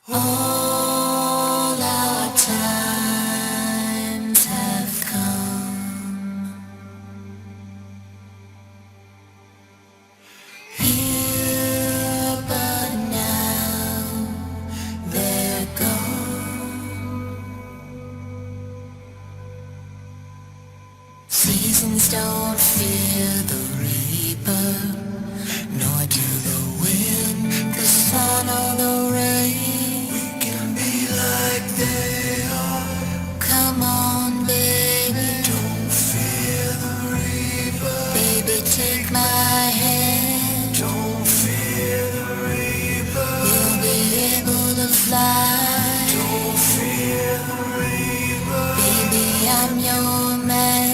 All our times have come. Here but now, they're gone. Seasons don't fear the reaper, nor do the wind, the sun, or the rain. Like they are. Come on, baby, don't fear the reaper. Baby, take my hand. Don't fear the reaper. We'll be able to fly. Don't fear the reaper. Baby, I'm your man.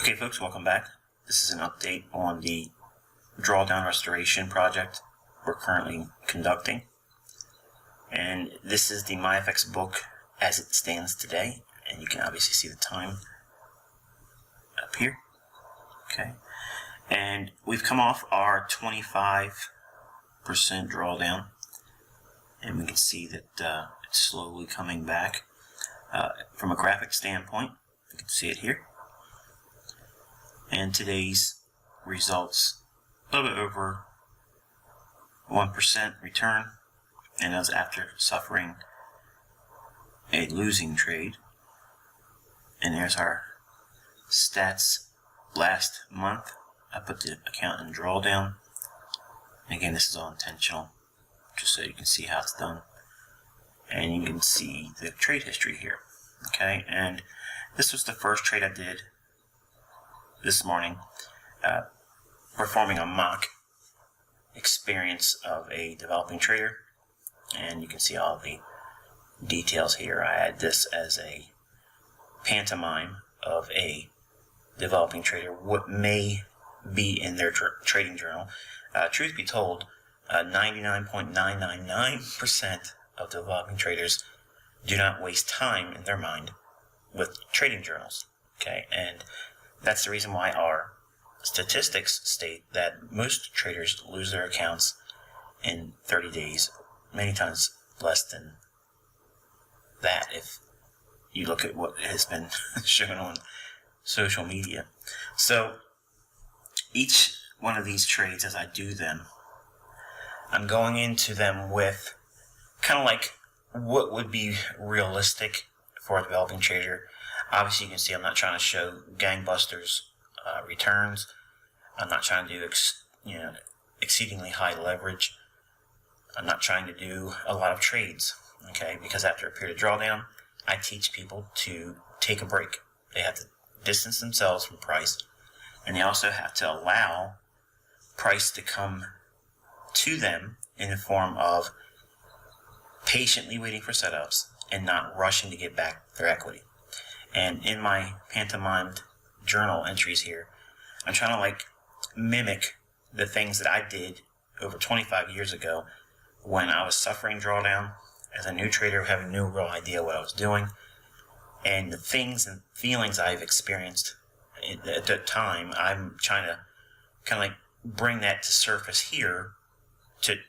Okay folks, welcome back. This is an update on the Drawdown restoration project we're currently conducting. And this is the MyFX book as it stands today. And you can obviously see the time up here. Okay. And we've come off our 25% drawdown. And we can see that it's slowly coming back. From a graphic standpoint, you can see it here. And today's results, a little bit over 1% return, and that's after suffering a losing trade. And there's our stats last month. I put the account in drawdown. And again, this is all intentional, just so you can see how it's done. And you can see the trade history here. Okay, and this was the first trade I did this morning, performing a mock experience of a developing trader, and you can see all the details here. I had this as a pantomime of a developing trader, what may be in their trading journal. Truth be told, 99.999% of developing traders do not waste time in their mind with trading journals. Okay, and that's the reason why our statistics state that most traders lose their accounts in 30 days, many times less than that if you look at what has been shown on social media. So each one of these trades, as I do them, I'm going into them with kind of like what would be realistic for a developing trader. Obviously, you can see I'm not trying to show gangbusters returns. I'm not trying to do exceedingly high leverage. I'm not trying to do a lot of trades, okay? Because after a period of drawdown, I teach people to take a break. They have to distance themselves from price, and they also have to allow price to come to them in the form of patiently waiting for setups and not rushing to get back their equity. And in my pantomimed journal entries here, I'm trying to like mimic the things that I did over 25 years ago when I was suffering drawdown as a new trader, having no real idea what I was doing, and the things and feelings I've experienced at that time. I'm trying to kind of like bring that to surface here to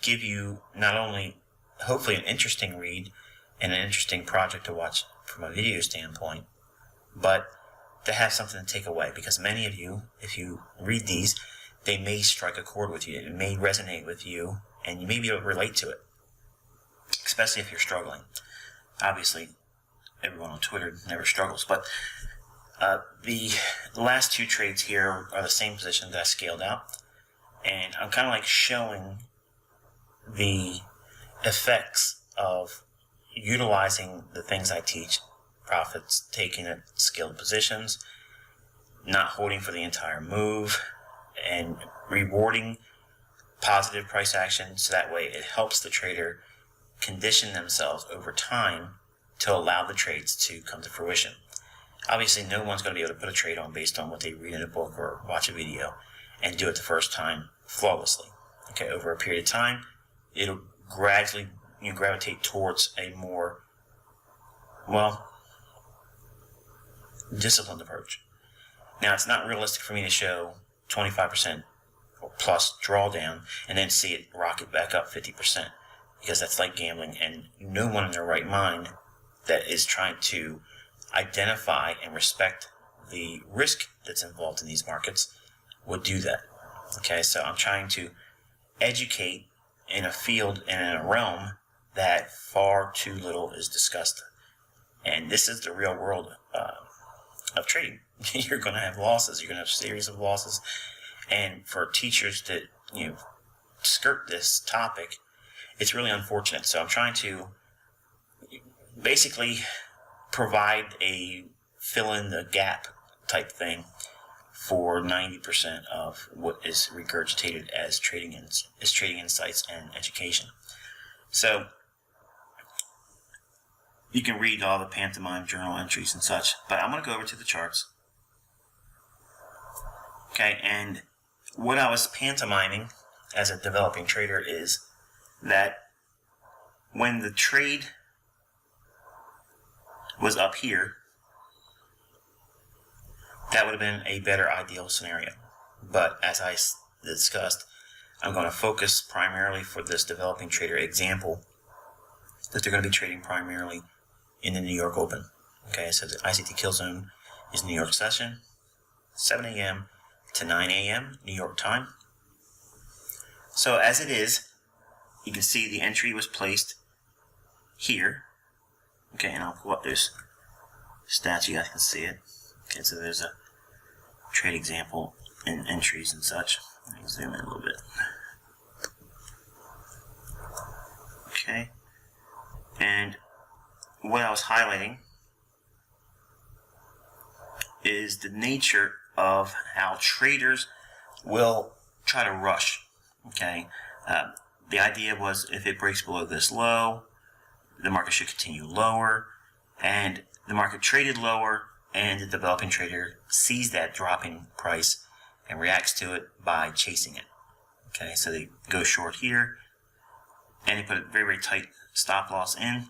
give you not only hopefully an interesting read and an interesting project to watch from a video standpoint, but to have something to take away, because many of you, if you read these, they may strike a chord with you. It may resonate with you, and you may be able to relate to it, especially if you're struggling. Obviously, everyone on Twitter never struggles, but the last two trades here are the same position that I scaled out, and I'm kind of like showing the effects of utilizing the things I teach: profits taken at scaled positions, not holding for the entire move, and rewarding positive price action, so that way it helps the trader condition themselves over time to allow the trades to come to fruition. Obviously, no one's going to be able to put a trade on based on what they read in a book or watch a video and do it the first time flawlessly. Okay, over a period of time, it'll gradually gravitate towards a more, well, disciplined approach. Now, it's not realistic for me to show 25% or plus drawdown and then see it rocket back up 50%, because that's like gambling, and no one in their right mind that is trying to identify and respect the risk that's involved in these markets would do that. Okay, so I'm trying to educate in a field and in a realm that far too little is discussed. And this is the real world of trading. You're going to have losses. You're going to have a series of losses. And for teachers to skirt this topic, it's really unfortunate. So I'm trying to basically provide a fill in the gap type thing for 90% of what is regurgitated as trading insights and education. So you can read all the pantomime journal entries and such, but I'm going to go over to the charts. Okay, and what I was pantomiming as a developing trader is that when the trade was up here, that would have been a better ideal scenario. But as I discussed, I'm going to focus primarily for this developing trader example that they're going to be trading primarily in the New York Open. Okay, so the ICT kill zone is New York session, 7 a.m. to 9 a.m. New York time. So as it is, you can see the entry was placed here. Okay, and I'll pull up those stats, you guys can see it. Okay, so there's a trade example and entries and such. Let me zoom in a little bit. Okay, and what I was highlighting is the nature of how traders will try to rush. Okay, the idea was if it breaks below this low, the market should continue lower, and the market traded lower, and the developing trader sees that dropping price and reacts to it by chasing it. Okay, so they go short here, and they put a very, very tight stop loss in,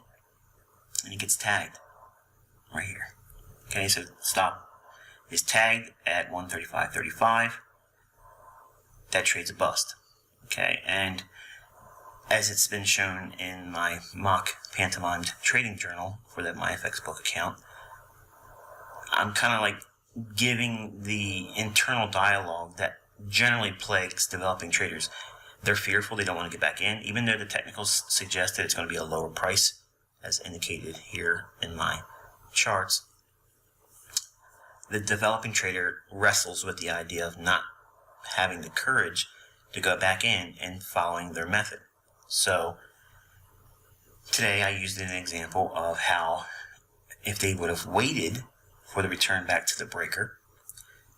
and he gets tagged right here. Okay, so stop is tagged at 135.35. That trade's a bust. Okay, and as it's been shown in my mock pantomimed trading journal for that MyFX book account, I'm kind of like giving the internal dialogue that generally plagues developing traders. They're fearful, they don't want to get back in, even though the technicals suggest that it's going to be a lower price, as indicated here in my charts. The developing trader wrestles with the idea of not having the courage to go back in and following their method. So today I used an example of how if they would have waited for the return back to the breaker,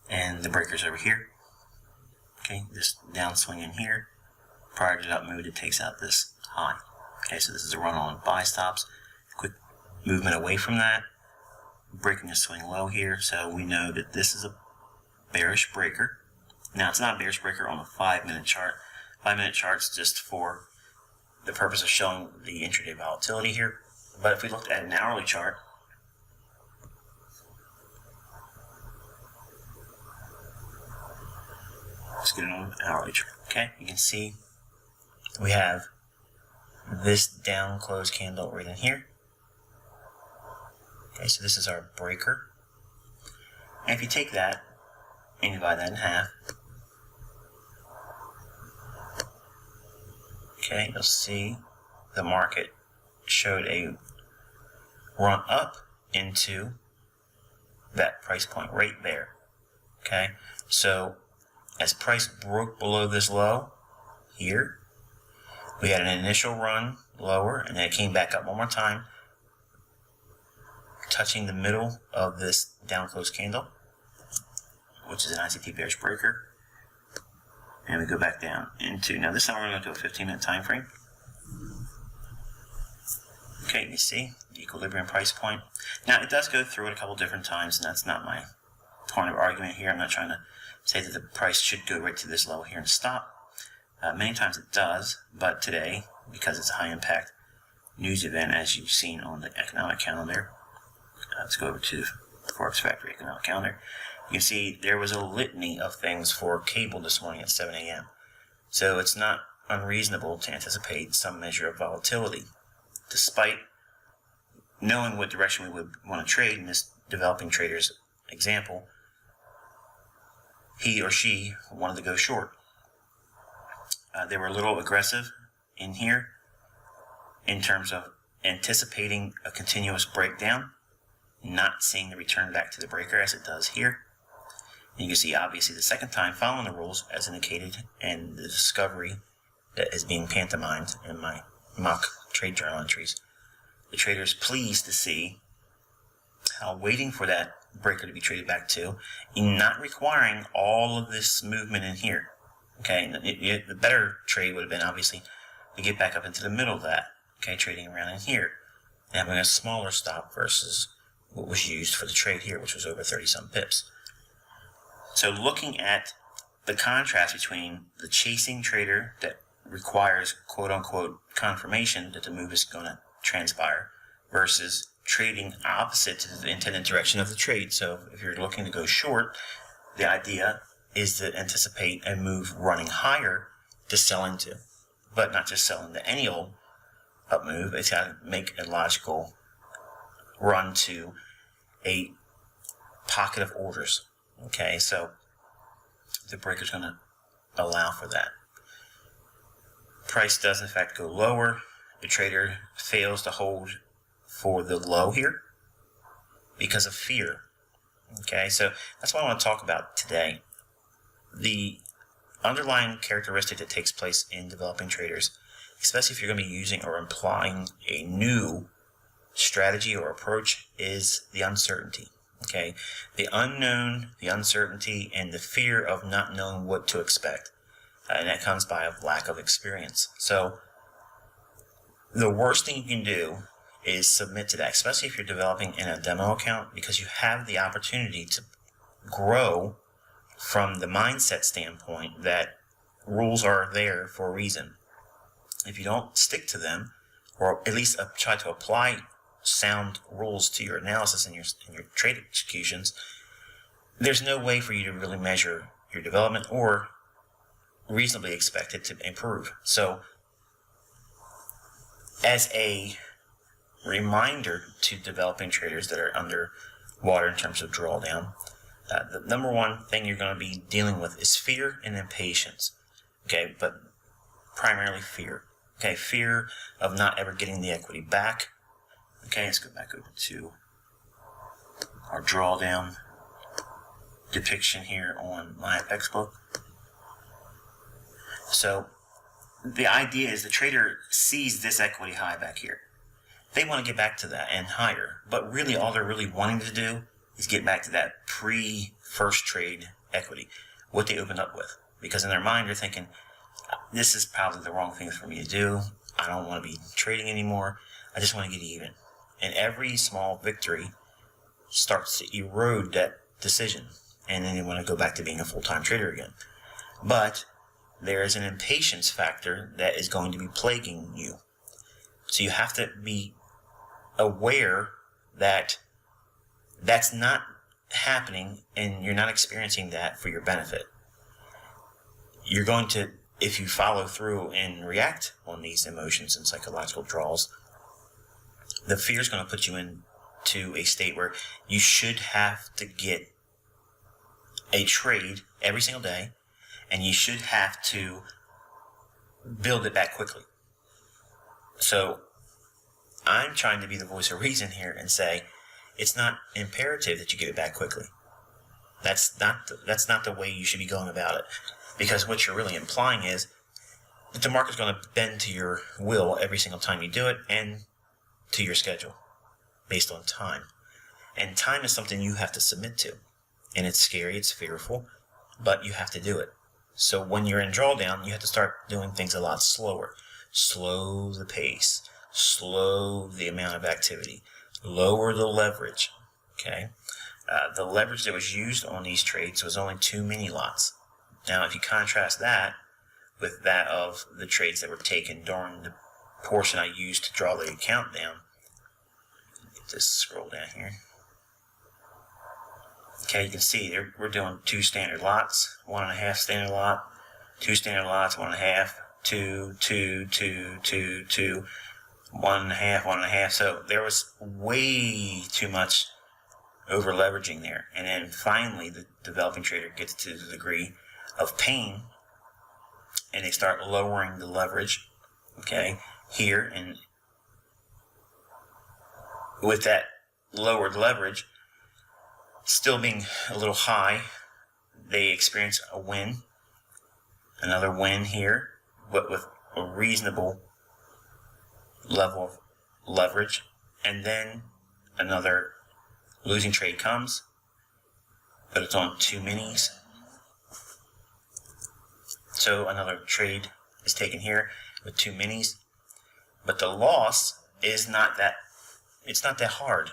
and the breaker's over here, okay, this downswing in here, prior to the up move, it takes out this high. Okay, so this is a run on buy stops, quick movement away from that, breaking a swing low here, so we know that this is a bearish breaker. Now it's not a bearish breaker on a 5-minute chart. 5-minute chart's just for the purpose of showing the intraday volatility here. But if we looked at an hourly chart, let's get it on an hourly chart. Okay, you can see we have this down close candle right in here. Okay, so this is our breaker. And if you take that and you divide that in half, okay, you'll see the market showed a run up into that price point right there. Okay, so as price broke below this low here, we had an initial run lower, and then it came back up one more time, touching the middle of this down close candle, which is an ICT bearish breaker. And we go back down into, now this time we're going to go to a 15-minute time frame. Okay, you see the equilibrium price point. Now it does go through it a couple different times, and that's not my point of argument here. I'm not trying to say that the price should go right to this level here and stop. Many times it does, but today, because it's a high impact news event, as you've seen on the economic calendar, let's go over to the Forex Factory economic calendar. You can see there was a litany of things for cable this morning at 7 a.m. So it's not unreasonable to anticipate some measure of volatility, despite knowing what direction we would want to trade. In this developing trader's example, he or she wanted to go short. They were a little aggressive in here in terms of anticipating a continuous breakdown, not seeing the return back to the breaker as it does here. And you can see obviously the second time following the rules as indicated, and the discovery that is being pantomimed in my mock trade journal entries. The trader is pleased to see how waiting for that breaker to be traded back to, and not requiring all of this movement in here. Okay, the better trade would have been obviously to get back up into the middle of that, okay, trading around in here, and having a smaller stop versus what was used for the trade here, which was over 30-some pips. So looking at the contrast between the chasing trader that requires quote-unquote confirmation that the move is going to transpire versus trading opposite to the intended direction of the trade. So if you're looking to go short, the idea is to anticipate a move running higher to sell into, but not just sell into any old up move. It's got to make a logical run to a pocket of orders. Okay, so the breaker's going to allow for that. Price does in fact go lower. The trader fails to hold for the low here because of fear. Okay, so that's what I want to talk about today. The underlying characteristic that takes place in developing traders, especially if you're going to be using or implying a new strategy or approach, is the uncertainty. Okay, the unknown, the uncertainty, and the fear of not knowing what to expect. And that comes by a lack of experience. So the worst thing you can do is submit to that, especially if you're developing in a demo account, because you have the opportunity to grow from the mindset standpoint that rules are there for a reason. If you don't stick to them, or at least try to apply sound rules to your analysis and your trade executions, there's no way for you to really measure your development or reasonably expect it to improve. So as a reminder to developing traders that are under water in terms of drawdown, the number one thing you're going to be dealing with is fear and impatience. Okay, but primarily fear. Okay, fear of not ever getting the equity back. Okay, let's go back over to our drawdown depiction here on my FX book. So the idea is the trader sees this equity high back here. They want to get back to that and higher, but really all they're really wanting to do is get back to that pre-first trade equity, what they opened up with. Because in their mind they're thinking, this is probably the wrong thing for me to do. I don't want to be trading anymore. I just want to get even. And every small victory starts to erode that decision. And then they want to go back to being a full-time trader again. But there is an impatience factor that is going to be plaguing you. So you have to be aware that that's not happening and you're not experiencing that for your benefit. You're going to if you follow through and react on these emotions and psychological draws, the fear is going to put you into a state where you should have to get a trade every single day, and you should have to build it back quickly. So I'm trying to be the voice of reason here and say it's not imperative that you get it back quickly. That's not the way you should be going about it, because what you're really implying is that the market's going to bend to your will every single time you do it, and to your schedule based on time. And time is something you have to submit to, and it's scary, it's fearful, but you have to do it. So when you're in drawdown, you have to start doing things a lot slower. Slow the pace, slow the amount of activity, lower the leverage. Okay, the leverage that was used on these trades was only 2 mini lots. Now, if you contrast that with that of the trades that were taken during the portion I used to draw the account down, get this scroll down here. Okay, you can see we're doing 2 standard lots, 1.5 standard lot, 2 standard lots, 1.5, 2, 2, 2, 2, 2, 1.5, 1.5. So there was way too much over leveraging there. And then finally, the developing trader gets to the degree of pain, and they start lowering the leverage. Okay, here, and with that lowered leverage still being a little high, they experience a win, another win here, but with a reasonable level of leverage, and then another losing trade comes, but it's on 2 minis. So another trade is taken here with 2 minis, but the loss is not that, it's not that hard.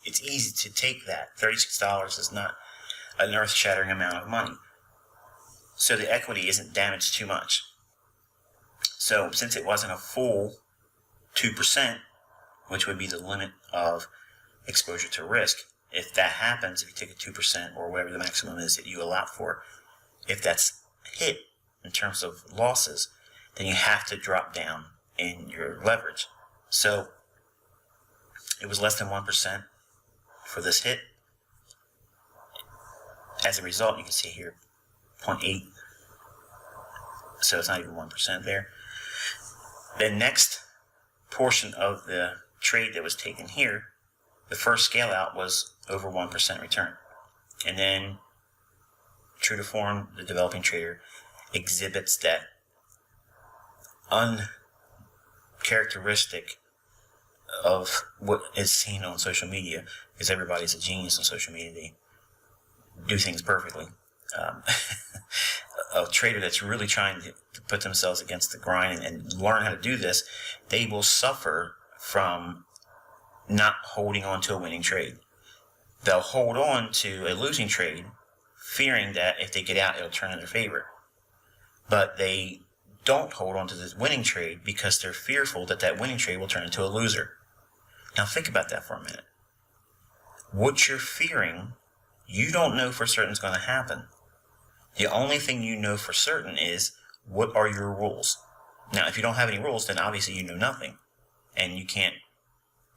It's easy to take that. $36 is not an earth-shattering amount of money. So the equity isn't damaged too much. So since it wasn't a full 2%, which would be the limit of exposure to risk, if that happens, if you take a 2% or whatever the maximum is that you allow for, if that's hit in terms of losses, then you have to drop down in your leverage. So it was less than 1% for this hit. As a result, you can see here 0.8, so it's not even 1% there. The next portion of the trade that was taken here, the first scale out was over 1% return. And then, true to form, the developing trader exhibits that uncharacteristic of what is seen on social media, because everybody's a genius on social media. They do things perfectly. A trader that's really trying to put themselves against the grind and learn how to do this, they will suffer from not holding on to a winning trade. They'll hold on to a losing trade, fearing that if they get out, it'll turn in their favor. But they don't hold on to this winning trade because they're fearful that that winning trade will turn into a loser. Now think about that for a minute. What you're fearing, you don't know for certain is going to happen. The only thing you know for certain is, what are your rules? Now, if you don't have any rules, then obviously you know nothing. And you can't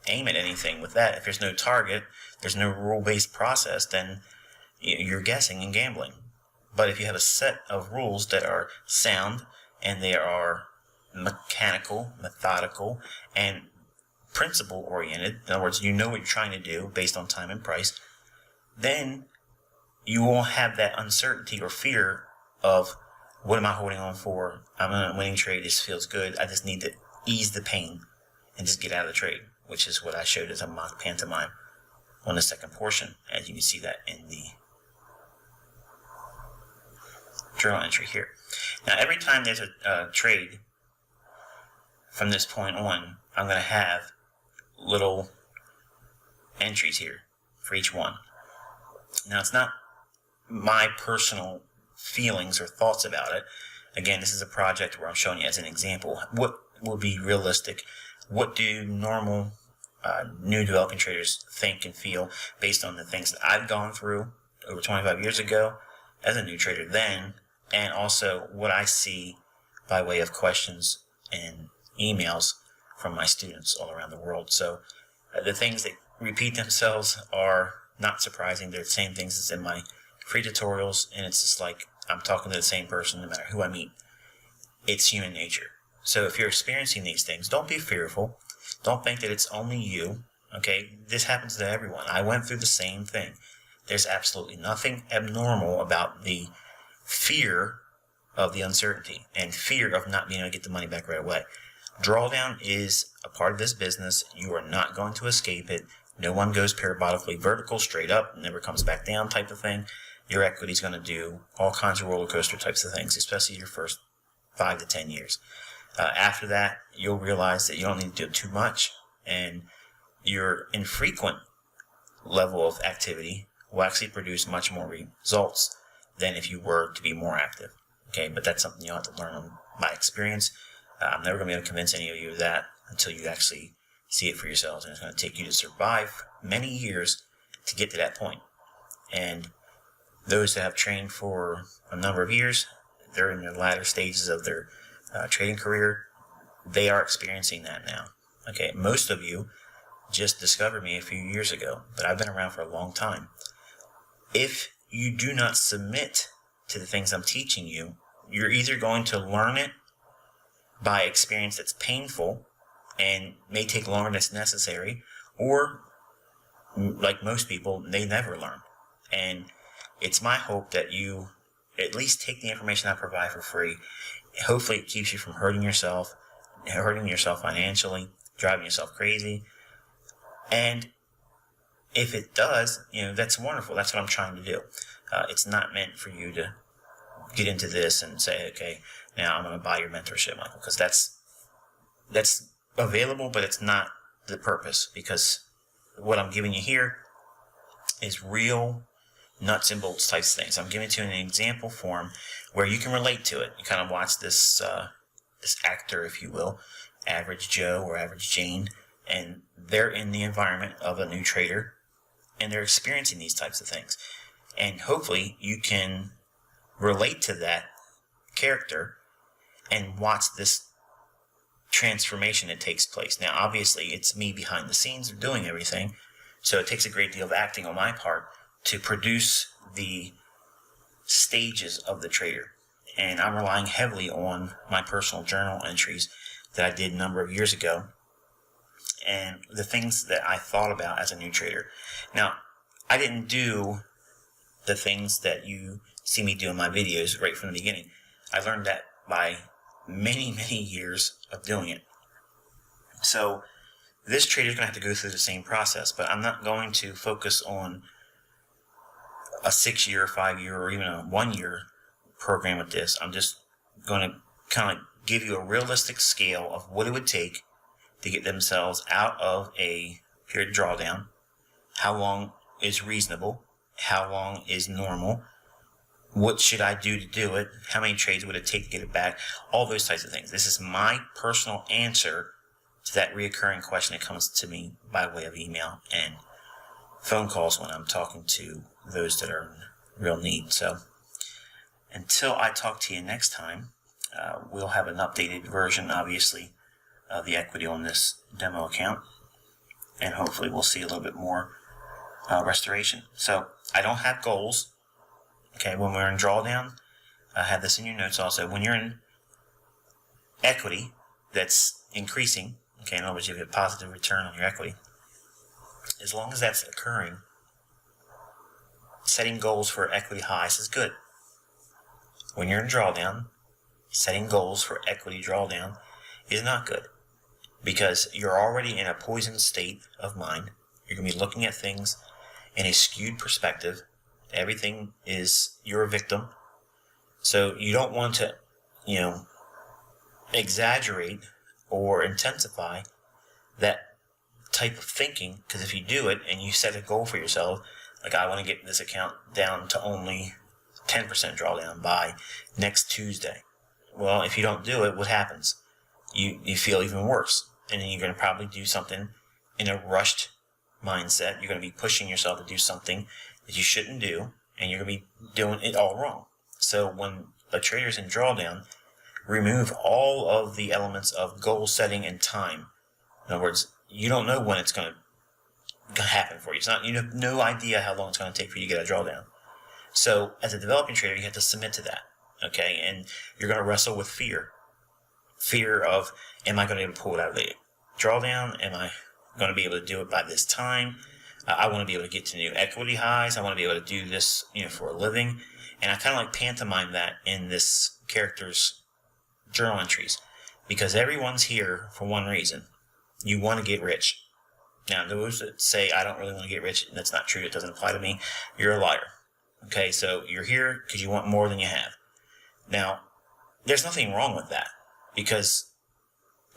aim at anything with that. If there's no target, there's no rule-based process, then you're guessing and gambling. But if you have a set of rules that are sound, and they are mechanical, methodical, and principle-oriented, in other words, you know what you're trying to do based on time and price, then you won't have that uncertainty or fear of, what am I holding on for? I'm in a winning trade, this feels good, I just need to ease the pain and just get out of the trade, which is what I showed as a mock pantomime on the second portion, as you can see that in the journal entry here. Now, every time there's a trade from this point on, I'm going to have little entries here for each one. Now, it's not my personal feelings or thoughts about it. Again, this is a project where I'm showing you as an example what will be realistic. What do normal new developing traders think and feel based on the things that I've gone through over 25 years ago as a new trader then, and also what I see by way of questions and emails from my students all around the world. So the things that repeat themselves are not surprising. They're the same things as in my free tutorials, and it's just like I'm talking to the same person no matter who I meet. It's human nature. So if you're experiencing these things, don't be fearful. Don't think that it's only you. Okay, this happens to everyone. I went through the same thing. There's absolutely nothing abnormal about the fear of the uncertainty and fear of not being able to get the money back right away. Drawdown is a part of this business. You are not going to escape it. No one goes parabolically vertical, straight up, never comes back down type of thing. Your equity is going to do all kinds of roller coaster types of things, especially your first 5 to 10 years. After that, you'll realize that you don't need to do too much, and your infrequent level of activity will actually produce much more results than if you were to be more active. Okay, but that's something you'll have to learn by experience. I'm never going to be able to convince any of you of that until you actually see it for yourselves, and it's going to take you to survive many years to get to that point. And those that have trained for a number of years, they're in the latter stages of their trading career. They are experiencing that now. Okay, most of you just discovered me a few years ago, but I've been around for a long time. If you do not submit to the things I'm teaching you, you're either going to learn it by experience that's painful and may take longer than it's necessary, or like most people, they never learn. And it's my hope that you at least take the information I provide for free. Hopefully it keeps you from hurting yourself financially, driving yourself crazy. And if it does, that's wonderful. That's what I'm trying to do. It's not meant for you to get into this and say, okay, now I'm going to buy your mentorship, Michael, because that's available, but it's not the purpose, because what I'm giving you here is real nuts and bolts types of things. I'm giving it to you in an example form where you can relate to it. You kind of watch this actor, if you will, average Joe or average Jane, and they're in the environment of a new trader, and they're experiencing these types of things. And hopefully you can relate to that character and watch this transformation that takes place. Now, obviously, it's me behind the scenes doing everything, so it takes a great deal of acting on my part to produce the stages of the trader. And I'm relying heavily on my personal journal entries that I did a number of years ago, and the things that I thought about as a new trader. Now, I didn't do the things that you see me do in my videos right from the beginning. I learned that by many, many years of doing it. So this trader is going to have to go through the same process, but I'm not going to focus on a 6-year, 5-year, or even a 1-year program with this. I'm just going to kind of give you a realistic scale of what it would take to get themselves out of a period of drawdown. How long is reasonable? How long is normal? What should I do to do it? How many trades would it take to get it back? All those types of things. This is my personal answer to that reoccurring question that comes to me by way of email and phone calls when I'm talking to those that are in real need. So until I talk to you next time, we'll have an updated version, obviously, of the equity on this demo account, and hopefully we'll see a little bit more restoration. So I don't have goals. Okay, when we're in drawdown, I have this in your notes also. When you're in equity that's increasing, okay, in other words, you have a positive return on your equity, as long as that's occurring, setting goals for equity highs is good. When you're in drawdown, setting goals for equity drawdown is not good, because you're already in a poisoned state of mind. You're going to be looking at things in a skewed perspective. Everything is, you're a victim. So you don't want to, exaggerate or intensify that type of thinking, because if you do it and you set a goal for yourself, like I want to get this account down to only 10% drawdown by next Tuesday. Well, if you don't do it, what happens? You feel even worse. And then you're going to probably do something in a rushed mindset. You're going to be pushing yourself to do something that you shouldn't do, and you're going to be doing it all wrong. So when But traders in Drawdown remove all of the elements of goal setting and time. In other words, you don't know when it's going to happen for you. It's not, you have no idea how long it's going to take for you to get a drawdown. So as a developing trader, you have to submit to that, okay? And you're going to wrestle with fear. Fear of, am I going to be able to pull it out of the drawdown? Am I going to be able to do it by this time? I want to be able to get to new equity highs. I want to be able to do this, for a living. And I kind of like pantomime that in this character's journal entries, because everyone's here for one reason. You want to get rich. Now, those that say, I don't really want to get rich, that's not true, it doesn't apply to me, you're a liar. Okay, so you're here because you want more than you have. Now, there's nothing wrong with that, because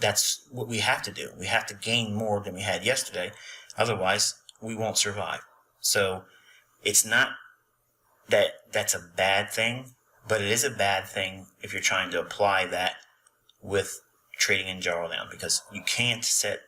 that's what we have to do. We have to gain more than we had yesterday, otherwise we won't survive. So it's not that that's a bad thing, but it is a bad thing if you're trying to apply that with trading in Drawdown, because you can't set